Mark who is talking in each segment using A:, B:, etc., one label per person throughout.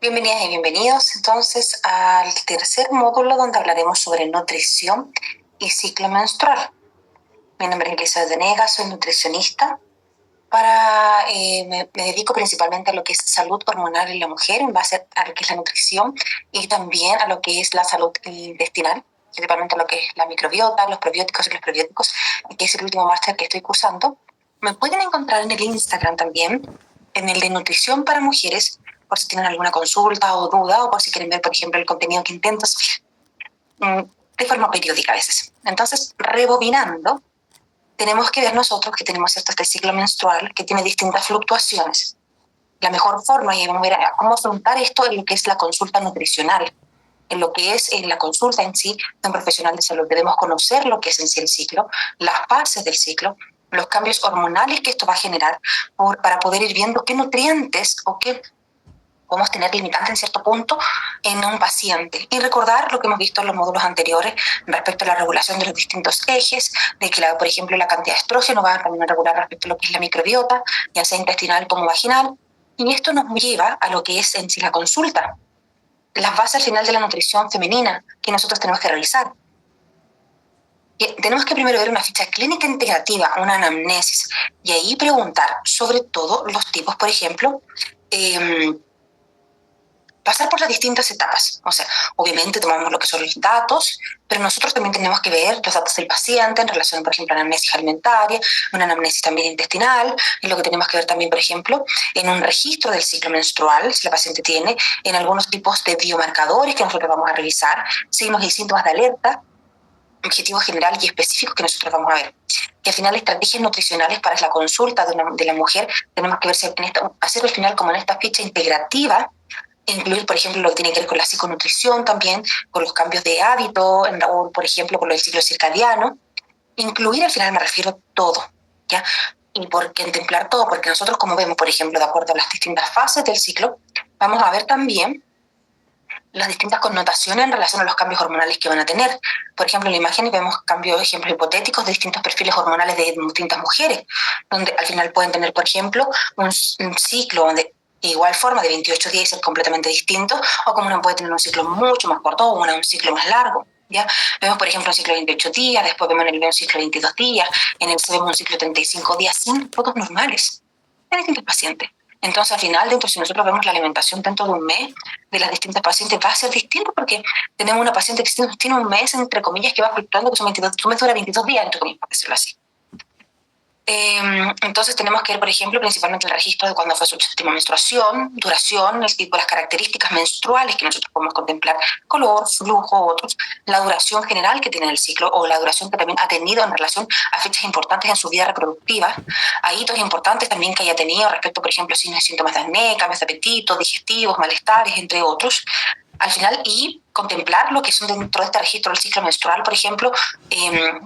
A: Bienvenidas y bienvenidos entonces al tercer módulo donde hablaremos sobre nutrición y ciclo menstrual. Mi nombre es Elizabeth Venegas, soy nutricionista. Me dedico principalmente a lo que es salud hormonal en la mujer en base a lo que es la nutrición y también a lo que es la salud intestinal, principalmente a lo que es la microbiota, los probióticos y los prebióticos, que es el último máster que estoy cursando. Me pueden encontrar en el Instagram también, en el de nutrición para mujeres, por si tienen alguna consulta o duda o por si quieren ver, por ejemplo, el contenido que intento subir de forma periódica a veces. Entonces, rebobinando, tenemos que ver nosotros que tenemos este ciclo menstrual que tiene distintas fluctuaciones. La mejor forma, y vamos a ver cómo afrontar esto en lo que es la consulta nutricional, en lo que es en la consulta en sí de un profesional de salud. Debemos conocer lo que es en sí el ciclo, las fases del ciclo, los cambios hormonales que esto va a generar para poder ir viendo qué nutrientes o qué podemos tener limitante en cierto punto en un paciente. Y recordar lo que hemos visto en los módulos anteriores respecto a la regulación de los distintos ejes, de que, por ejemplo, la cantidad de estrógeno va también a regular respecto a lo que es la microbiota, ya sea intestinal como vaginal. Y esto nos lleva a lo que es en sí la consulta, las bases al final de la nutrición femenina que nosotros tenemos que realizar. Y tenemos que primero ver una ficha clínica integrativa, una anamnesis, y ahí preguntar sobre todo los tipos, por ejemplo, pasar por las distintas etapas. O sea, obviamente tomamos lo que son los datos, pero nosotros también tenemos que ver los datos del paciente en relación, por ejemplo, a la anamnesis alimentaria, una anamnesis también intestinal, y lo que tenemos que ver también, por ejemplo, en un registro del ciclo menstrual, si la paciente tiene, en algunos tipos de biomarcadores que nosotros vamos a revisar, signos y síntomas de alerta, objetivos generales y específicos que nosotros vamos a ver. Que al final estrategias nutricionales para la consulta de la mujer, tenemos que ver si hacer al final como en esta ficha integrativa, incluir, por ejemplo, lo que tiene que ver con la psiconutrición también, con los cambios de hábito, o, por ejemplo, con el ciclo circadiano. Incluir, al final me refiero a todo, ¿ya? ¿Y por qué contemplar todo? Porque nosotros, como vemos, por ejemplo, de acuerdo a las distintas fases del ciclo, vamos a ver también las distintas connotaciones en relación a los cambios hormonales que van a tener. Por ejemplo, en la imagen vemos cambios, ejemplos hipotéticos de distintos perfiles hormonales de distintas mujeres, donde al final pueden tener, por ejemplo, un ciclo de igual forma de 28 días y ser completamente distinto, o como uno puede tener un ciclo mucho más corto o un ciclo más largo. ¿Ya? Vemos, por ejemplo, un ciclo de 28 días, después vemos en el un ciclo de 22 días, en el vemos un ciclo de 35 días, sin fotos normales en distintos pacientes. Entonces, al final, dentro, si nosotros vemos la alimentación dentro de un mes de las distintas pacientes, va a ser distinto porque tenemos una paciente que tiene un mes, entre comillas, que va fluctuando, que son 22, un mes dura 22 días, entre comillas, por decirlo así. Entonces tenemos que ver, por ejemplo, principalmente el registro de cuándo fue su última menstruación, duración, el tipo, las características menstruales que nosotros podemos contemplar, color, flujo, otros, la duración general que tiene el ciclo o la duración que también ha tenido en relación a fechas importantes en su vida reproductiva, a hitos importantes también que haya tenido respecto, por ejemplo, signos y síntomas de acné, cambios de apetito, digestivos, malestares, entre otros. Al final, y contemplar lo que son dentro de este registro del ciclo menstrual, por ejemplo,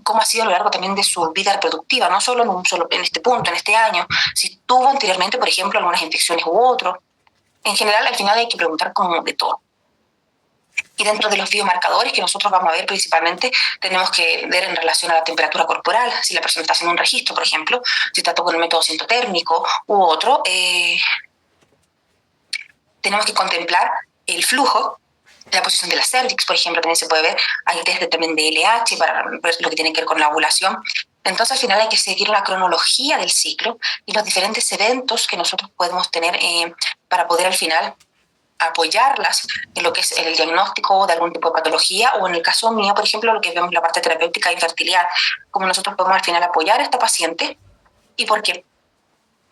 A: cómo ha sido a lo largo también de su vida reproductiva, no solo en este punto, en este año, si tuvo anteriormente, por ejemplo, algunas infecciones u otro. En general, al final hay que preguntar como de todo. Y dentro de los biomarcadores que nosotros vamos a ver principalmente, tenemos que ver en relación a la temperatura corporal, si la persona está haciendo un registro, por ejemplo, si está con el método sintotérmico u otro, tenemos que contemplar el flujo, la posición de la cervix, por ejemplo, también se puede ver, hay test también de LH para ver lo que tiene que ver con la ovulación. Entonces, al final hay que seguir la cronología del ciclo y los diferentes eventos que nosotros podemos tener para poder al final apoyarlas en lo que es el diagnóstico de algún tipo de patología o en el caso mío, por ejemplo, lo que vemos la parte terapéutica de infertilidad, cómo nosotros podemos al final apoyar a esta paciente y por qué.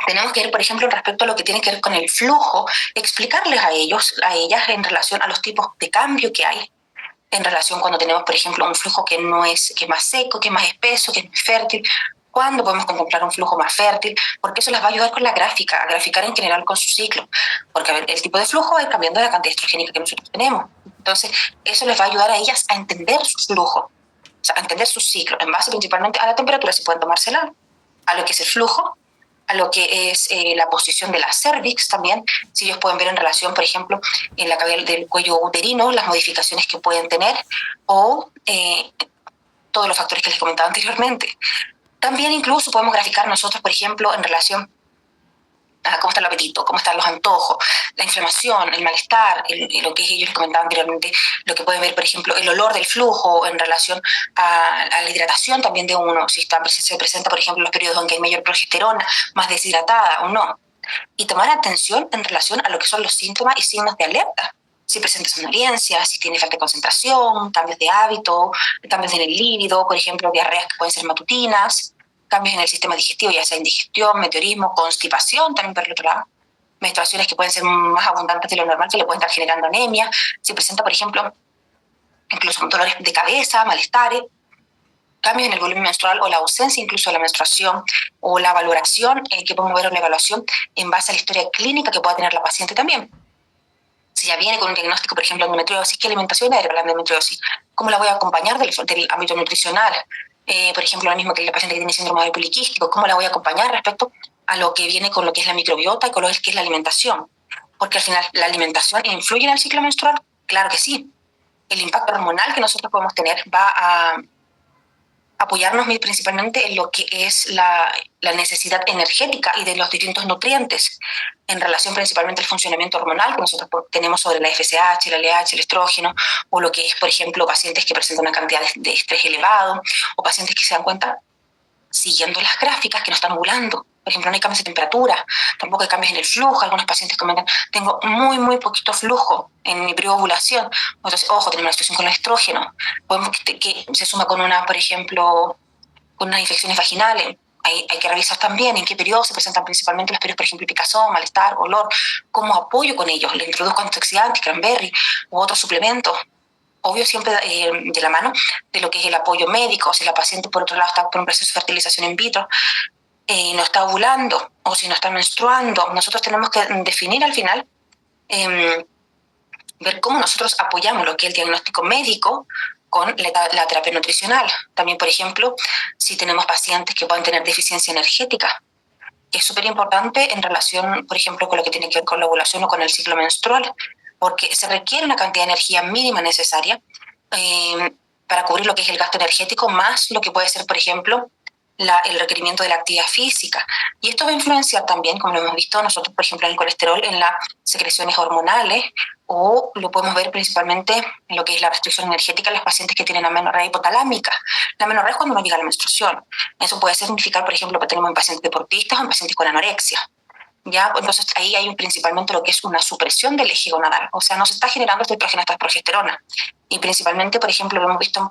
A: Tenemos que ir, por ejemplo, respecto a lo que tiene que ver con el flujo, explicarles a ellos, a ellas, en relación a los tipos de cambio que hay, en relación cuando tenemos, por ejemplo, un flujo que no es, que es más seco, que es más espeso, que es más fértil, cuándo podemos contemplar un flujo más fértil, porque eso les va a ayudar con la gráfica, a graficar en general con su ciclo, porque a ver, el tipo de flujo va a ir cambiando la cantidad estrogénica que nosotros tenemos. Entonces, eso les va a ayudar a ellas a entender su flujo, o sea, a entender su ciclo, en base principalmente a la temperatura, si pueden tomársela, a lo que es el flujo, a lo que es la posición de la cervix también, si ellos pueden ver en relación, por ejemplo, en la cabeza del cuello uterino, las modificaciones que pueden tener o todos los factores que les comentaba anteriormente. También incluso podemos graficar nosotros, por ejemplo, en relación cómo está el apetito, cómo están los antojos, la inflamación, el malestar, lo que ellos les comentaba anteriormente, lo que pueden ver, por ejemplo, el olor del flujo en relación a la hidratación también de uno, si se presenta, por ejemplo, los periodos en que hay mayor progesterona, más deshidratada o no. Y tomar atención en relación a lo que son los síntomas y signos de alerta. Si presenta somnolencia, si tiene falta de concentración, cambios de hábito, cambios en el líbido, por ejemplo, diarreas que pueden ser matutinas, cambios en el sistema digestivo, ya sea indigestión, meteorismo, constipación, también por el otro lado, menstruaciones que pueden ser más abundantes de lo normal, que le pueden estar generando anemia, si presenta, por ejemplo, incluso dolores de cabeza, malestares, cambios en el volumen menstrual o la ausencia incluso de la menstruación o la valoración, que podemos ver una evaluación en base a la historia clínica que pueda tener la paciente también. Si ya viene con un diagnóstico, por ejemplo, de endometriosis, ¿qué alimentación hay para la endometriosis? ¿Cómo la voy a acompañar del ámbito nutricional? Por ejemplo, lo mismo que la paciente que tiene síndrome ovario poliquístico, ¿cómo la voy a acompañar respecto a lo que viene con lo que es la microbiota y con lo que es la alimentación? Porque al final, ¿la alimentación influye en el ciclo menstrual? Claro que sí. El impacto hormonal que nosotros podemos tener va a apoyarnos principalmente en lo que es la necesidad energética y de los distintos nutrientes en relación principalmente al funcionamiento hormonal que nosotros tenemos sobre la FSH, la LH, el estrógeno, o lo que es, por ejemplo, pacientes que presentan una cantidad de estrés elevado, o pacientes que se dan cuenta siguiendo las gráficas que nos están ovulando. Por ejemplo, no hay cambios de temperatura, tampoco hay cambios en el flujo. Algunos pacientes comentan, tengo muy poquito flujo en mi periodo de ovulación. Entonces, ojo, tenemos una situación con el estrógeno. Podemos que se suma con una, por ejemplo, con unas infecciones vaginales. Hay que revisar también en qué periodo se presentan principalmente los periodos, por ejemplo, picazón, malestar, olor, cómo apoyo con ellos. Le introduzco antioxidantes, cranberry u otros suplementos. Obvio, siempre de la mano de lo que es el apoyo médico. Si la paciente, por otro lado, está por un proceso de fertilización in vitro, no está ovulando o si no está menstruando, nosotros tenemos que definir al final, ver cómo nosotros apoyamos lo que es el diagnóstico médico con la terapia nutricional. También, por ejemplo, si tenemos pacientes que pueden tener deficiencia energética, que es súper importante en relación, por ejemplo, con lo que tiene que ver con la ovulación o con el ciclo menstrual, porque se requiere una cantidad de energía mínima necesaria para cubrir lo que es el gasto energético, más lo que puede ser, por ejemplo, el requerimiento de la actividad física. Y esto va a influenciar también, como lo hemos visto nosotros, por ejemplo, en el colesterol, en las secreciones hormonales, o lo podemos ver principalmente en lo que es la restricción energética en los pacientes que tienen amenorrea hipotalámica. La amenorrea es cuando no llega la menstruación. Eso puede significar, por ejemplo, que tenemos en pacientes deportistas o en pacientes con anorexia. ¿Ya? Entonces ahí hay principalmente lo que es una supresión del eje gonadal, o sea, no se está generando esta estrógeno, esta progesterona. Y principalmente, por ejemplo, lo hemos visto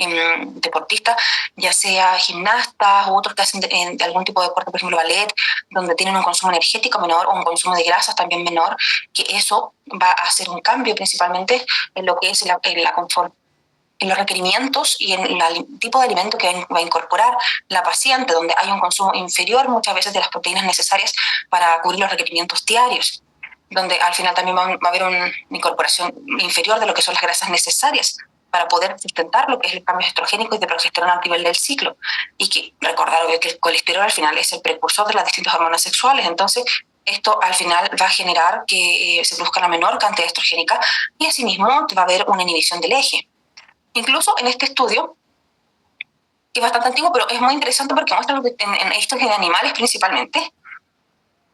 A: en deportistas, ya sea gimnastas u otros que hacen de algún tipo de deporte, por ejemplo ballet, donde tienen un consumo energético menor o un consumo de grasas también menor, que eso va a hacer un cambio principalmente en lo que es la confort, en los requerimientos y en el tipo de alimento que va a incorporar la paciente, donde hay un consumo inferior muchas veces de las proteínas necesarias para cubrir los requerimientos diarios, donde al final también va a haber una incorporación inferior de lo que son las grasas necesarias para poder sustentar lo que es el cambio estrogénico y de progesterona a nivel del ciclo. Y que recordar que el colesterol al final es el precursor de las distintas hormonas sexuales, entonces esto al final va a generar que se produzca la menor cantidad estrogénica y asimismo va a haber una inhibición del eje. Incluso en este estudio, que es bastante antiguo, pero es muy interesante porque muestra en estos en animales principalmente,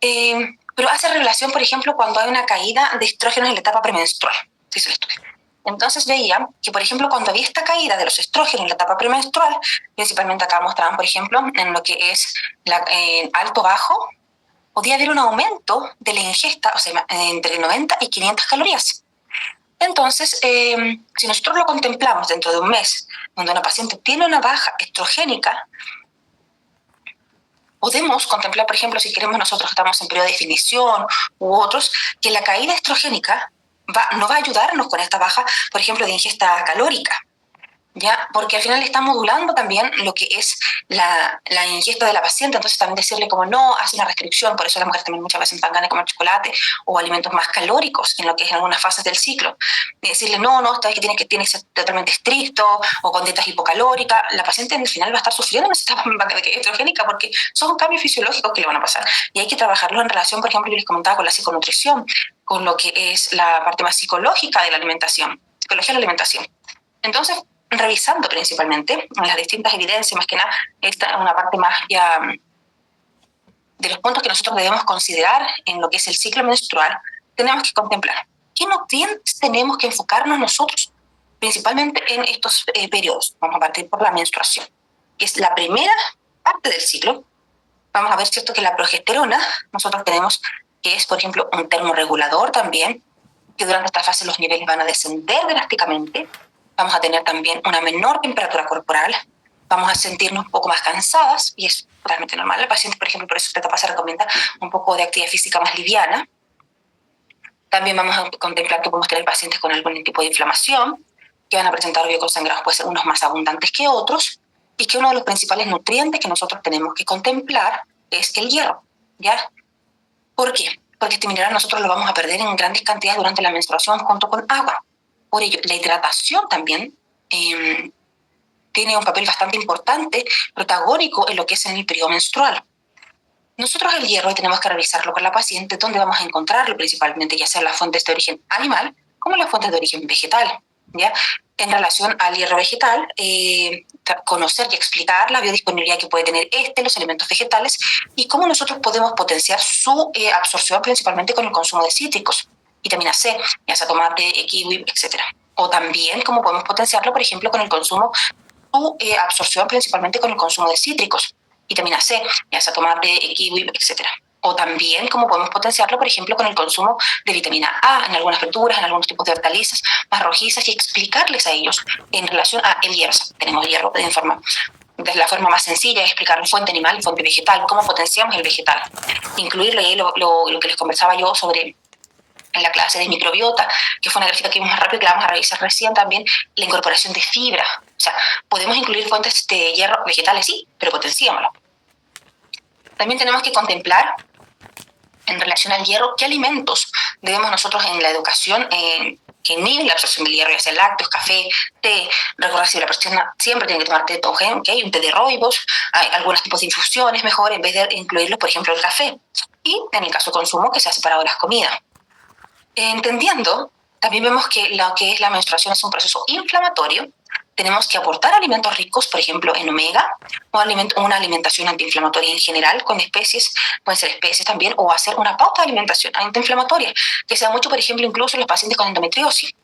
A: pero hace relación, por ejemplo, cuando hay una caída de estrógenos en la etapa premenstrual. Se hizo el estudio. Entonces veía que, por ejemplo, cuando había esta caída de los estrógenos en la etapa premenstrual, principalmente acá mostraban, por ejemplo, en lo que es alto-bajo, podía haber un aumento de la ingesta, o sea, entre 90 y 500 calorías. Entonces, si nosotros lo contemplamos dentro de un mes, donde una paciente tiene una baja estrogénica, podemos contemplar, por ejemplo, si queremos nosotros que estamos en periodo de definición u otros, que la caída estrogénica no va a ayudarnos con esta baja, por ejemplo, de ingesta calórica. ¿Ya? Porque al final está modulando también lo que es la ingesta de la paciente, entonces también decirle como no, hace una restricción, por eso las mujeres también muchas veces dan ganas de comer chocolate o alimentos más calóricos en lo que es en algunas fases del ciclo. Y decirle no, esta vez que tiene que ser totalmente estricto o con dietas hipocalóricas, la paciente al final va a estar sufriendo en esta etapa estrogénica porque son cambios fisiológicos que le van a pasar. Y hay que trabajarlo en relación, por ejemplo, yo les comentaba con la psiconutrición, con lo que es la parte más psicológica de la alimentación, psicología de la alimentación. Entonces, revisando principalmente las distintas evidencias, más que nada, esta es una parte más ya de los puntos que nosotros debemos considerar en lo que es el ciclo menstrual, tenemos que contemplar qué nutrientes tenemos que enfocarnos nosotros, principalmente en estos periodos. Vamos a partir por la menstruación, que es la primera parte del ciclo. Vamos a ver, ¿cierto?, que la progesterona, nosotros tenemos que es, por ejemplo, un termorregulador también, que durante esta fase los niveles van a descender drásticamente. Vamos a tener también una menor temperatura corporal, vamos a sentirnos un poco más cansadas, y es totalmente normal. El paciente, por ejemplo, por eso esta etapa se recomienda un poco de actividad física más liviana. También vamos a contemplar que podemos tener pacientes con algún tipo de inflamación, que van a presentar bioconsangrados, puede ser unos más abundantes que otros, y que uno de los principales nutrientes que nosotros tenemos que contemplar es el hierro, ¿ya? ¿Por qué? Porque este mineral nosotros lo vamos a perder en grandes cantidades durante la menstruación junto con agua. Por ello, la hidratación también tiene un papel bastante importante, protagónico en lo que es en el periodo menstrual. Nosotros el hierro tenemos que revisarlo con la paciente, donde vamos a encontrarlo principalmente, ya sea las fuentes de origen animal como las fuentes de origen vegetal, ¿ya? En relación al hierro vegetal, conocer y explicar la biodisponibilidad que puede tener los alimentos vegetales, y cómo nosotros podemos potenciar su absorción principalmente con el consumo de cítricos, vitamina C, ya sea tomate, kiwi, etc. O también cómo podemos potenciarlo, por ejemplo, con el consumo, su absorción principalmente con el consumo de cítricos, vitamina C, ya sea tomate, kiwi, etc. O también cómo podemos potenciarlo, por ejemplo, con el consumo de vitamina A en algunas verduras, en algunos tipos de hortalizas más rojizas, y explicarles a ellos en relación a el hierro. Tenemos hierro desde la forma más sencilla, explicar fuente animal y fuente vegetal, cómo potenciamos el vegetal. Incluirlo, y ahí lo que les conversaba yo sobre en la clase de microbiota, que fue una gráfica que vimos más rápido, que la vamos a revisar recién también, la incorporación de fibra. O sea, podemos incluir fuentes de hierro vegetales, sí, pero potenciémoslo. También tenemos que contemplar, en relación al hierro, qué alimentos debemos nosotros en la educación que inhiben la absorción del hierro, ya sea lácteos, café, té. Recordar si la persona siempre tiene que tomar té, ¿okay? Un té de rooibos, hay algunos tipos de infusiones mejor, en vez de incluirlos, por ejemplo, el café. Y en el caso de consumo, que se ha separado de las comidas. Entendiendo, también vemos que lo que es la menstruación es un proceso inflamatorio. Tenemos que aportar alimentos ricos, por ejemplo, en omega, o una alimentación antiinflamatoria en general, con especies, pueden ser especies también, o hacer una pauta de alimentación antiinflamatoria, que se da mucho, por ejemplo, incluso en los pacientes con endometriosis.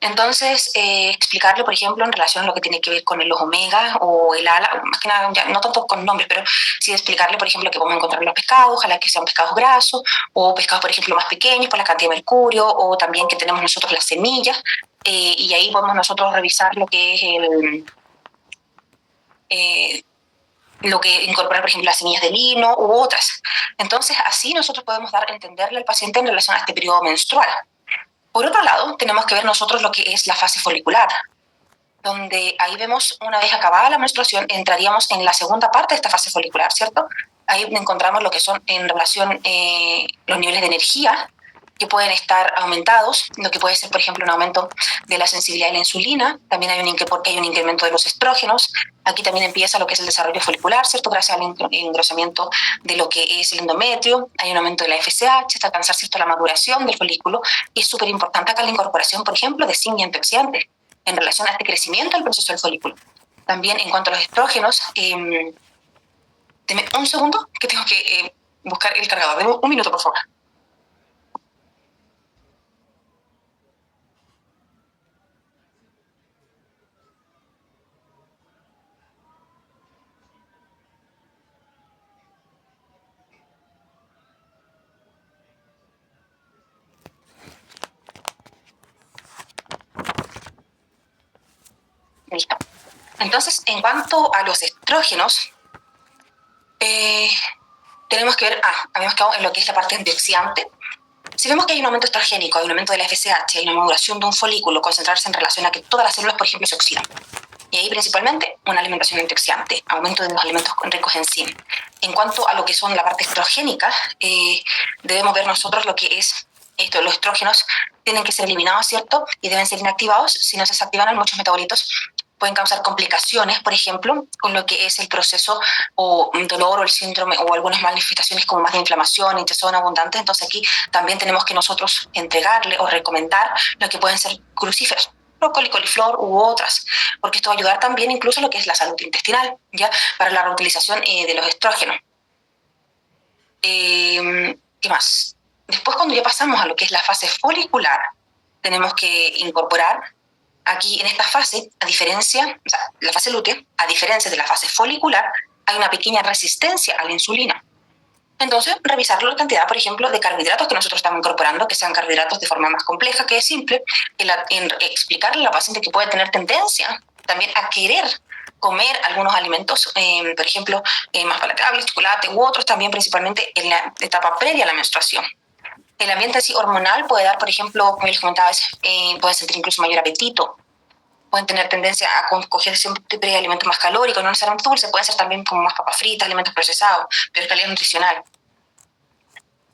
A: Entonces, explicarle, por ejemplo, en relación a lo que tiene que ver con los omega o el ala, más que nada, ya, no tanto con nombres, pero sí explicarle, por ejemplo, que podemos encontrar los pescados, ojalá que sean pescados grasos, o pescados, por ejemplo, más pequeños por la cantidad de mercurio, o también que tenemos nosotros las semillas, y ahí podemos nosotros revisar lo que es lo que incorpora, por ejemplo, las semillas de lino u otras. Entonces, así nosotros podemos dar a entenderle al paciente en relación a este periodo menstrual. Por otro lado, tenemos que ver nosotros lo que es la fase folicular, donde ahí vemos, una vez acabada la menstruación, entraríamos en la segunda parte de esta fase folicular, ¿cierto? Ahí encontramos lo que son en relación los niveles de energía, que pueden estar aumentados, lo que puede ser, por ejemplo, un aumento de la sensibilidad a la insulina. También hay un incremento de los estrógenos. Aquí también empieza lo que es el desarrollo folicular, ¿cierto? Gracias al engrosamiento de lo que es el endometrio. Hay un aumento de la FSH hasta alcanzar, ¿cierto?, la maduración del folículo. Y es súper importante acá la incorporación, por ejemplo, de zinc y antioxidantes en relación a este crecimiento del proceso del folículo. También en cuanto a los estrógenos, deme un segundo que tengo que buscar el cargador. Deme un minuto, por favor. Listo. Entonces, en cuanto a los estrógenos, tenemos que ver, habíamos quedado en lo que es la parte antioxidante. Si vemos que hay un aumento estrogénico, hay un aumento de la FSH, hay una maduración de un folículo, concentrarse en relación a que todas las células, por ejemplo, se oxidan. Y ahí principalmente una alimentación antioxidante, aumento de los alimentos ricos en zinc. En cuanto a lo que son la parte estrogénica, debemos ver nosotros lo que es esto. Los estrógenos tienen que ser eliminados, ¿cierto? Y deben ser inactivados. Si no se desactivan, muchos metabolitos pueden causar complicaciones, por ejemplo, con lo que es el proceso o dolor o el síndrome o algunas manifestaciones como más de inflamación, hinchazón abundante. Entonces aquí también tenemos que nosotros entregarle o recomendar lo que pueden ser crucíferos, brócoli, coliflor u otras, porque esto va a ayudar también incluso lo que es la salud intestinal, ya para la reutilización de los estrógenos. ¿Qué más? Después, cuando ya pasamos a lo que es la fase folicular, tenemos que incorporar aquí en esta fase, a diferencia, o sea, la fase lútea, a diferencia de la fase folicular, hay una pequeña resistencia a la insulina. Entonces, revisar la cantidad, por ejemplo, de carbohidratos que nosotros estamos incorporando, que sean carbohidratos de forma más compleja, que es simple, en explicarle a la paciente que puede tener tendencia también a querer comer algunos alimentos, por ejemplo, más palatables, chocolate u otros, también principalmente en la etapa previa a la menstruación. El ambiente así hormonal puede dar, por ejemplo, como les comentaba, pueden sentir incluso mayor apetito, pueden tener tendencia a coger siempre alimentos más calóricos, no necesariamente dulces, pueden ser también como más papas fritas, alimentos procesados, peor calidad nutricional.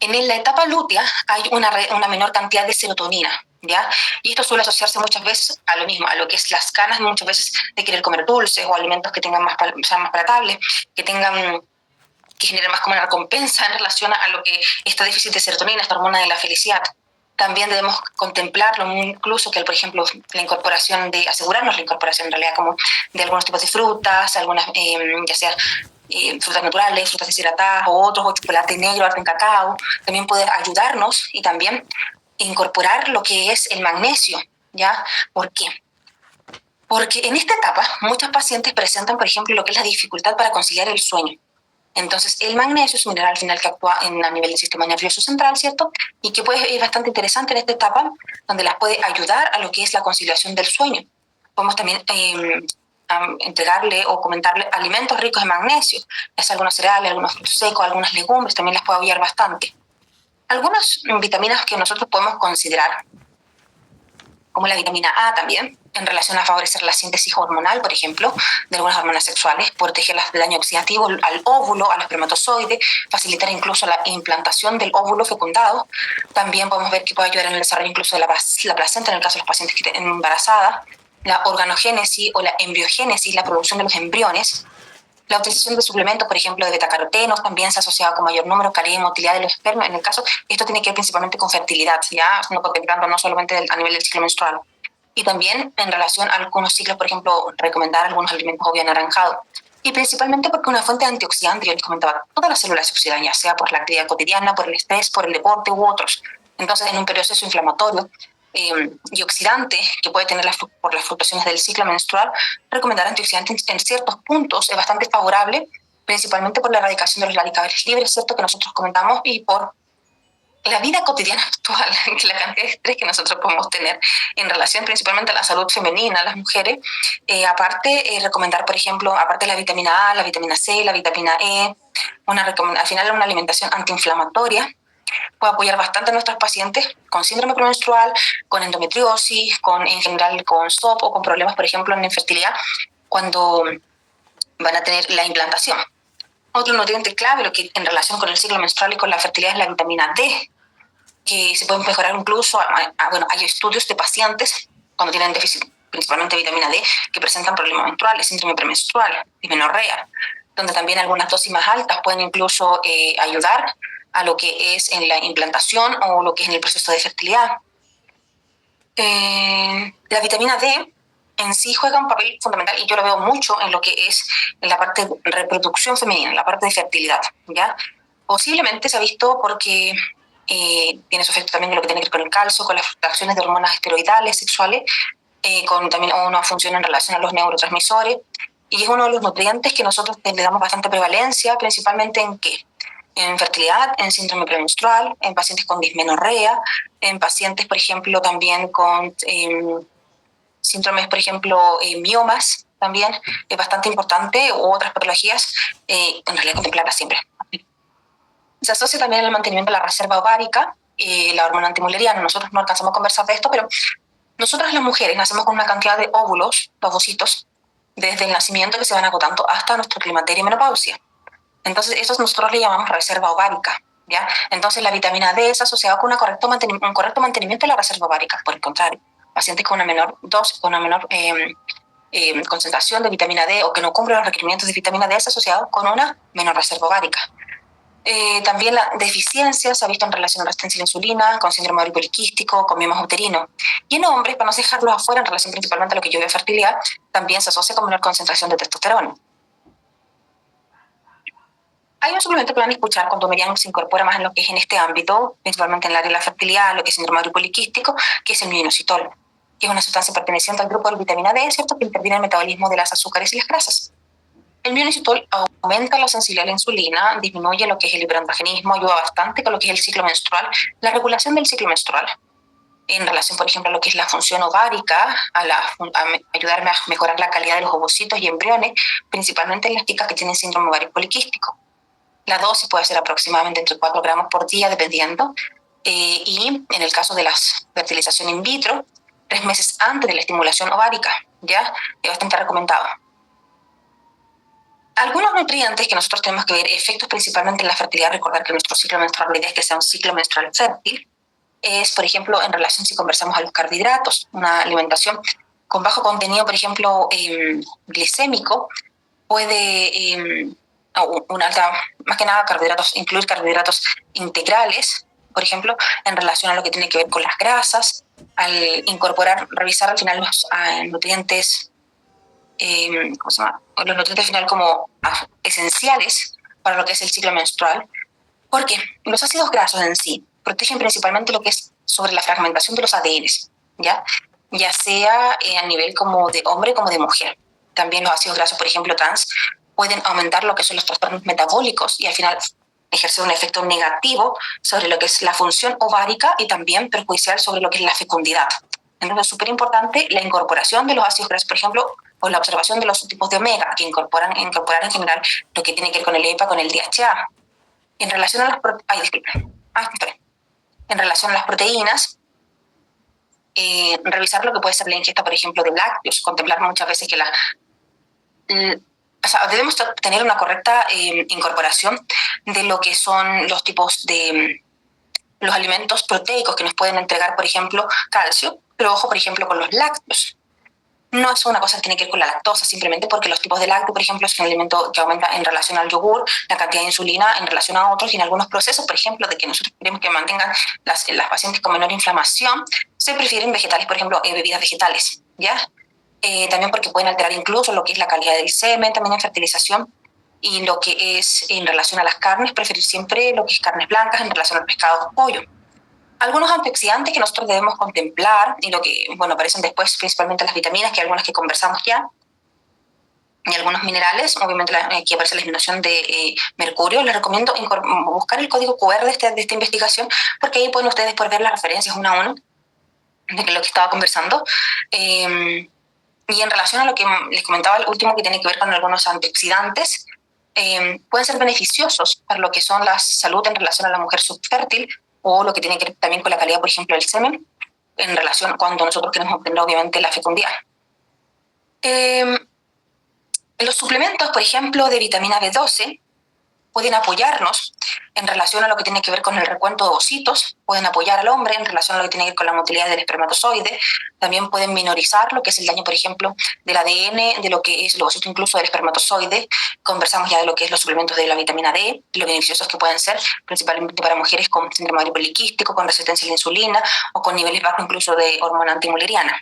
A: En la etapa lútea hay una menor cantidad de serotonina, ¿ya? Y esto suele asociarse muchas veces a lo mismo, a lo que es las ganas muchas veces de querer comer dulces o alimentos que tengan sean más palatables, que generen más como una recompensa en relación a lo que este déficit de serotonina, esta hormona de la felicidad. También debemos contemplarlo incluso que, por ejemplo, asegurarnos la incorporación en realidad como de algunos tipos de frutas, algunas, ya sea frutas naturales, frutas deshidratadas o otros, o chocolate negro, alto en cacao, también puede ayudarnos y también incorporar lo que es el magnesio, ¿ya? ¿Por qué? Porque en esta etapa muchos pacientes presentan, por ejemplo, lo que es la dificultad para conciliar el sueño. Entonces, el magnesio es un mineral al final que actúa a nivel del sistema nervioso central, ¿cierto? Y que es bastante interesante en esta etapa, donde las puede ayudar a lo que es la conciliación del sueño. Podemos también entregarle o comentarle alimentos ricos en magnesio, es algunos cereales, algunos frutos secos, algunas legumbres, también las puede apoyar bastante. Algunas vitaminas que nosotros podemos considerar, como la vitamina A también, en relación a favorecer la síntesis hormonal, por ejemplo, de algunas hormonas sexuales, proteger del daño oxidativo al óvulo, al espermatozoide, facilitar incluso la implantación del óvulo fecundado. También podemos ver que puede ayudar en el desarrollo incluso de la placenta en el caso de los pacientes que estén embarazadas, la organogénesis o la embriogénesis, la producción de los embriones. La utilización de suplementos, por ejemplo, de betacarotenos, también se ha asociado con mayor número, calidad y motilidad de los espermas. En el caso, esto tiene que ver principalmente con fertilidad, ya no contemplando no solamente a nivel del ciclo menstrual. Y también en relación a algunos ciclos, por ejemplo, recomendar algunos alimentos obvio anaranjados. Y principalmente porque una fuente antioxidante, yo les comentaba, todas las células se oxidan, ya sea por la actividad cotidiana, por el estrés, por el deporte u otros. Entonces, en un proceso inflamatorio y oxidante que puede tener por las fluctuaciones del ciclo menstrual, recomendar antioxidantes en ciertos puntos es bastante favorable, principalmente por la erradicación de los radicales libres, ¿cierto? Que nosotros comentamos, y por la vida cotidiana actual, la cantidad de estrés que nosotros podemos tener en relación principalmente a la salud femenina, a las mujeres. Recomendar, por ejemplo, aparte de la vitamina A, la vitamina C, la vitamina E, al final una alimentación antiinflamatoria, puede apoyar bastante a nuestros pacientes con síndrome premenstrual, con endometriosis, en general con SOP o con problemas, por ejemplo, en infertilidad, cuando van a tener la implantación. Otro nutriente clave, lo que en relación con el ciclo menstrual y con la fertilidad, es la vitamina D, que se pueden mejorar incluso, bueno, hay estudios de pacientes cuando tienen déficit principalmente de vitamina D que presentan problemas menstruales, síndrome premenstrual, dismenorrea, donde también algunas dosis más altas pueden incluso ayudar a lo que es en la implantación o lo que es en el proceso de fertilidad. La vitamina D en sí juega un papel fundamental y yo lo veo mucho en lo que es en la parte de reproducción femenina, en la parte de fertilidad, ¿ya? Posiblemente se ha visto porque tiene su efecto también en lo que tiene que ver con el calcio, con las fluctuaciones de hormonas esteroidales sexuales, con también una función en relación a los neurotransmisores, y es uno de los nutrientes que nosotros le damos bastante prevalencia, principalmente en ¿qué? En fertilidad, en síndrome premenstrual, en pacientes con dismenorrea, en pacientes, por ejemplo, también con síndromes, por ejemplo, miomas, también es bastante importante, u otras patologías, en realidad contemplarlas siempre. Se asocia también al mantenimiento de la reserva ovárica, la hormona antimuleriana. Nosotros no alcanzamos a conversar de esto, pero nosotras las mujeres nacemos con una cantidad de óvulos, los ovocitos, desde el nacimiento que se van agotando hasta nuestro climaterio y menopausia. Entonces, eso nosotros le llamamos reserva ovárica, ¿ya? Entonces, la vitamina D es asociada con un correcto mantenimiento de la reserva ovárica. Por el contrario, pacientes con una menor dosis, con una menor concentración de vitamina D o que no cumplen los requerimientos de vitamina D es asociado con una menor reserva ovárica. También la deficiencia se ha visto en relación a la resistencia a la insulina, con síndrome ovario poliquístico, con miomas uterino. Y en hombres, para no dejarlos afuera en relación principalmente a lo que yo veo fertilidad, también se asocia con menor concentración de testosterona. Hay un suplemento que van a escuchar cuando Merian se incorpora más en lo que es en este ámbito, principalmente en el área de la fertilidad, lo que es síndrome ovario poliquístico, que es el minoxidil, que es una sustancia perteneciente al grupo de vitamina D, ¿cierto?, que interviene en el metabolismo de las azúcares y las grasas. El minoxidil aumenta la sensibilidad a la insulina, disminuye lo que es el hiperandrogenismo, ayuda bastante con lo que es el ciclo menstrual, la regulación del ciclo menstrual, en relación, por ejemplo, a lo que es la función ovárica, a ayudarme a mejorar la calidad de los ovocitos y embriones, principalmente en las chicas que tienen síndrome ovario poliquístico. La dosis puede ser aproximadamente entre 4 gramos por día, dependiendo. Y en el caso de la fertilización in vitro, 3 meses antes de la estimulación ovárica, ¿ya? Es bastante recomendado. Algunos nutrientes que nosotros tenemos que ver, efectos principalmente en la fertilidad, recordar que nuestro ciclo menstrual, la idea es que sea un ciclo menstrual fértil, es, por ejemplo, en relación si conversamos a los carbohidratos, una alimentación con bajo contenido, por ejemplo, glicémico, puede una alta, más que nada carbohidratos, incluir carbohidratos integrales, por ejemplo, en relación a lo que tiene que ver con las grasas, al incorporar, revisar al final los nutrientes, ¿cómo se llama? Los nutrientes final como esenciales para lo que es el ciclo menstrual, porque los ácidos grasos en sí protegen principalmente lo que es sobre la fragmentación de los ADNs, ya sea a nivel como de hombre como de mujer. También los ácidos grasos, por ejemplo, trans, pueden aumentar lo que son los trastornos metabólicos y al final ejercer un efecto negativo sobre lo que es la función ovárica y también perjudicial sobre lo que es la fecundidad. Entonces es súper importante la incorporación de los ácidos grasos, por ejemplo, o la observación de los tipos de omega, que incorporar en general lo que tiene que ver con el EPA, con el DHA. En relación a las en relación a las proteínas, revisar lo que puede ser la ingesta, por ejemplo, de lácteos, contemplar muchas veces que debemos tener una correcta incorporación de lo que son los tipos de los alimentos proteicos que nos pueden entregar, por ejemplo, calcio, pero ojo, por ejemplo, con los lácteos. No es una cosa que tiene que ver con la lactosa, simplemente porque los tipos de lácteo, por ejemplo, es un alimento que aumenta en relación al yogur, la cantidad de insulina en relación a otros, y en algunos procesos, por ejemplo, de que nosotros queremos que mantengan las pacientes con menor inflamación, se prefieren vegetales, por ejemplo, bebidas vegetales, ¿ya? También porque pueden alterar incluso lo que es la calidad del semen, también en fertilización, y lo que es en relación a las carnes, preferir siempre lo que es carnes blancas en relación al pescado o pollo. Algunos antioxidantes que nosotros debemos contemplar y lo que, bueno, aparecen después principalmente las vitaminas, que algunas que conversamos ya, y algunos minerales, obviamente aquí aparece la eliminación de mercurio. Les recomiendo buscar el código QR de esta investigación, porque ahí pueden ustedes poder ver las referencias uno a uno de lo que estaba conversando. Y en relación a lo que les comentaba, el último que tiene que ver con algunos antioxidantes, pueden ser beneficiosos para lo que son la salud en relación a la mujer subfértil, o lo que tiene que ver también con la calidad, por ejemplo, del semen, en relación cuando nosotros queremos obtener, obviamente, la fecundidad. Los suplementos, por ejemplo, de vitamina B12, pueden apoyarnos en relación a lo que tiene que ver con el recuento de ovocitos, pueden apoyar al hombre en relación a lo que tiene que ver con la motilidad del espermatozoide, también pueden minorizar lo que es el daño, por ejemplo, del ADN, de lo que es el ovocito, incluso del espermatozoide. Conversamos ya de lo que es los suplementos de la vitamina D, lo beneficiosos que pueden ser, principalmente para mujeres con síndrome ovario poliquístico, con resistencia a la insulina o con niveles bajos incluso de hormona antimuleriana.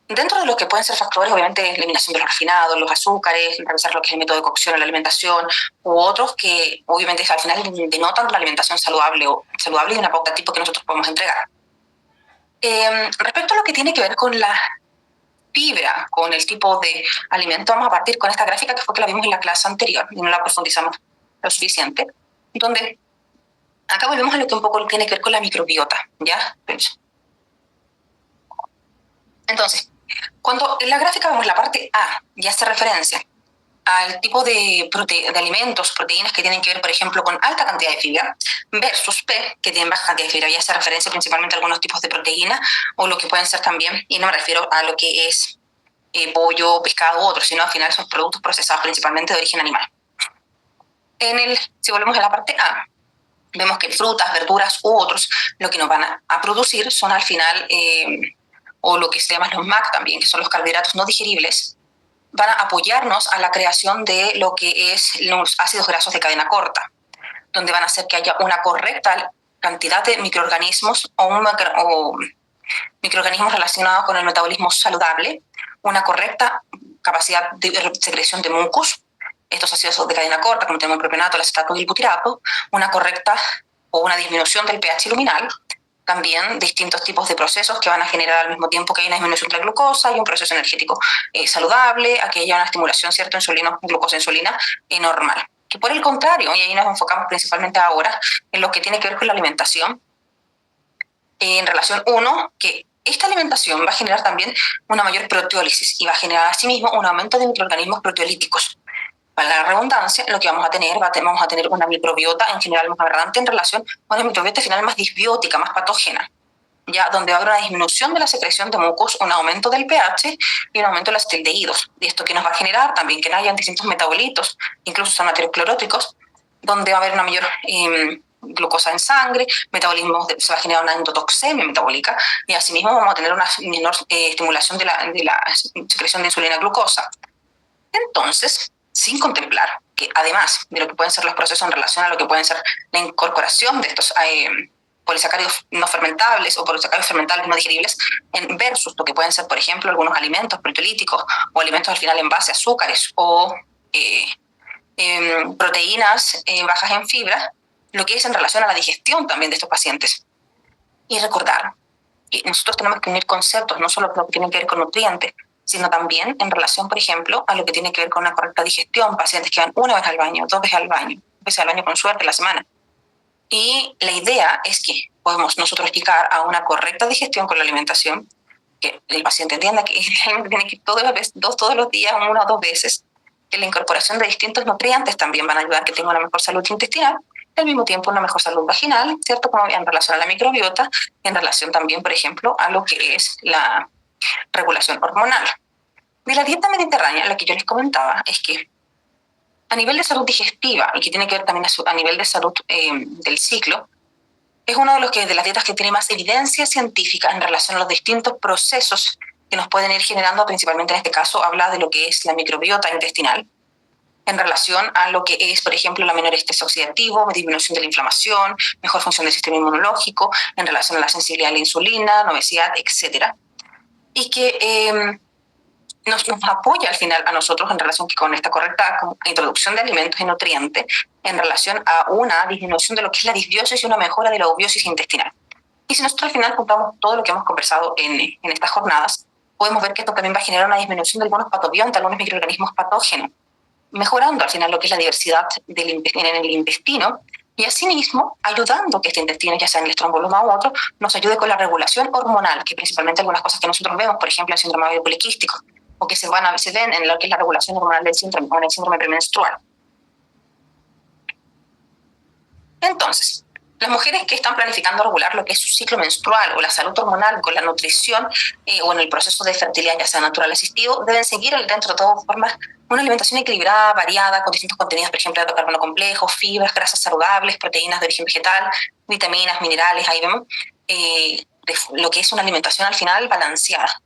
A: Dentro de lo que pueden ser factores, obviamente, la eliminación de los refinados, los azúcares, revisar lo que es el método de cocción en la alimentación, u otros que obviamente al final denotan una alimentación saludable y una pauta tipo que nosotros podemos entregar. Respecto a lo que tiene que ver con la fibra, con el tipo de alimento, vamos a partir con esta gráfica que fue que la vimos en la clase anterior y no la profundizamos lo suficiente, donde acá volvemos a lo que un poco tiene que ver con la microbiota, ¿ya? Entonces, cuando en la gráfica vemos la parte A, ya hace referencia al tipo de alimentos, proteínas que tienen que ver, por ejemplo, con alta cantidad de fibra, versus P, que tienen baja cantidad de fibra, ya hace referencia principalmente a algunos tipos de proteína, o lo que pueden ser también, y no me refiero a lo que es pollo, pescado u otros, sino al final son productos procesados principalmente de origen animal. Si volvemos a la parte A, vemos que frutas, verduras u otros, lo que nos van a producir son al final, o lo que se llama los MAC también, que son los carbohidratos no digeribles, van a apoyarnos a la creación de lo que es los ácidos grasos de cadena corta, donde van a hacer que haya una correcta cantidad de microorganismos o microorganismos relacionados con el metabolismo saludable, una correcta capacidad de secreción de mucus, estos ácidos de cadena corta, como tenemos el propionato, el acetato y el butirato, una correcta o una disminución del pH luminal, también distintos tipos de procesos que van a generar al mismo tiempo que hay una disminución de la glucosa y un proceso energético saludable, a que haya una estimulación, ¿cierto?, glucosa-insulina normal. Que por el contrario, y ahí nos enfocamos principalmente ahora en lo que tiene que ver con la alimentación, en relación, uno, que esta alimentación va a generar también una mayor proteólisis y va a generar asimismo un aumento de microorganismos proteolíticos. Para la redundancia, lo que vamos a tener una microbiota en general más aberrante en relación a una microbiota final más disbiótica, más patógena, ya donde va a haber una disminución de la secreción de mucos, un aumento del pH y un aumento de los acetaldehídos. Y esto que nos va a generar también que no hayan distintos metabolitos, incluso son natriocloróticos, donde va a haber una mayor glucosa en sangre, se va a generar una endotoxemia metabólica y asimismo vamos a tener una menor estimulación de la secreción de insulina glucosa. Entonces, sin contemplar que además de lo que pueden ser los procesos en relación a lo que pueden ser la incorporación de estos polisacáridos no fermentables o polisacáridos fermentables no digeribles versus lo que pueden ser, por ejemplo, algunos alimentos proteolíticos o alimentos al final en base a azúcares o proteínas bajas en fibra, lo que es en relación a la digestión también de estos pacientes. Y recordar que nosotros tenemos que unir conceptos, no solo lo que tiene que ver con nutrientes, sino también en relación, por ejemplo, a lo que tiene que ver con una correcta digestión, pacientes que van una vez al baño, 2 veces al baño, 2 veces al baño con suerte a la semana. Y la idea es que podemos nosotros llegar a una correcta digestión con la alimentación, que el paciente entienda que realmente tiene que ir todos los días, 1 o 2 veces, que la incorporación de distintos nutrientes también van a ayudar a que tenga una mejor salud intestinal, y al mismo tiempo una mejor salud vaginal, ¿cierto? Como en relación a la microbiota, y en relación también, por ejemplo, a lo que es la regulación hormonal. De la dieta mediterránea, lo que yo les comentaba es que a nivel de salud digestiva y que tiene que ver también a nivel de salud del ciclo, es uno de las dietas que tiene más evidencia científica en relación a los distintos procesos que nos pueden ir generando, principalmente en este caso habla de lo que es la microbiota intestinal, en relación a lo que es, por ejemplo, la menor estrés oxidativo, disminución de la inflamación, mejor función del sistema inmunológico, en relación a la sensibilidad a la insulina, la obesidad, etc. Y que nos apoya al final a nosotros en relación con esta correcta introducción de alimentos y nutrientes, en relación a una disminución de lo que es la disbiosis y una mejora de la eubiosis intestinal. Y si nosotros al final juntamos todo lo que hemos conversado en estas jornadas, podemos ver que esto también va a generar una disminución de algunos patobiontas, algunos microorganismos patógenos, mejorando al final lo que es la diversidad en el intestino y asimismo ayudando que este intestino, ya sea en el estrombóloma u otro, nos ayude con la regulación hormonal, que principalmente algunas cosas que nosotros vemos, por ejemplo, el síndrome ovario poliquístico, o que se ven en lo que es la regulación hormonal del síndrome, o en el síndrome premenstrual. Entonces, las mujeres que están planificando regular lo que es su ciclo menstrual o la salud hormonal con la nutrición o en el proceso de fertilidad, ya sea natural o asistido, deben seguir dentro de todas formas una alimentación equilibrada, variada, con distintos contenidos, por ejemplo, de carbono complejo, fibras, grasas saludables, proteínas de origen vegetal, vitaminas, minerales, ahí vemos, de lo que es una alimentación al final balanceada.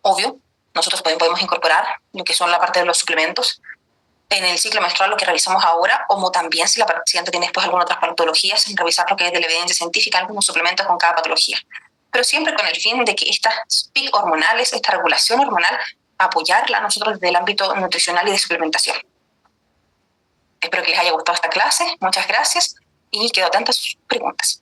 A: Obvio, nosotros podemos incorporar lo que son la parte de los suplementos en el ciclo menstrual, lo que revisamos ahora, como también si la paciente tiene después algunas otras patologías, en revisar lo que es de la evidencia científica, algunos suplementos con cada patología. Pero siempre con el fin de que estas PIC hormonales, esta regulación hormonal, apoyarla a nosotros desde el ámbito nutricional y de suplementación. Espero que les haya gustado esta clase, muchas gracias y quedo atenta a sus preguntas.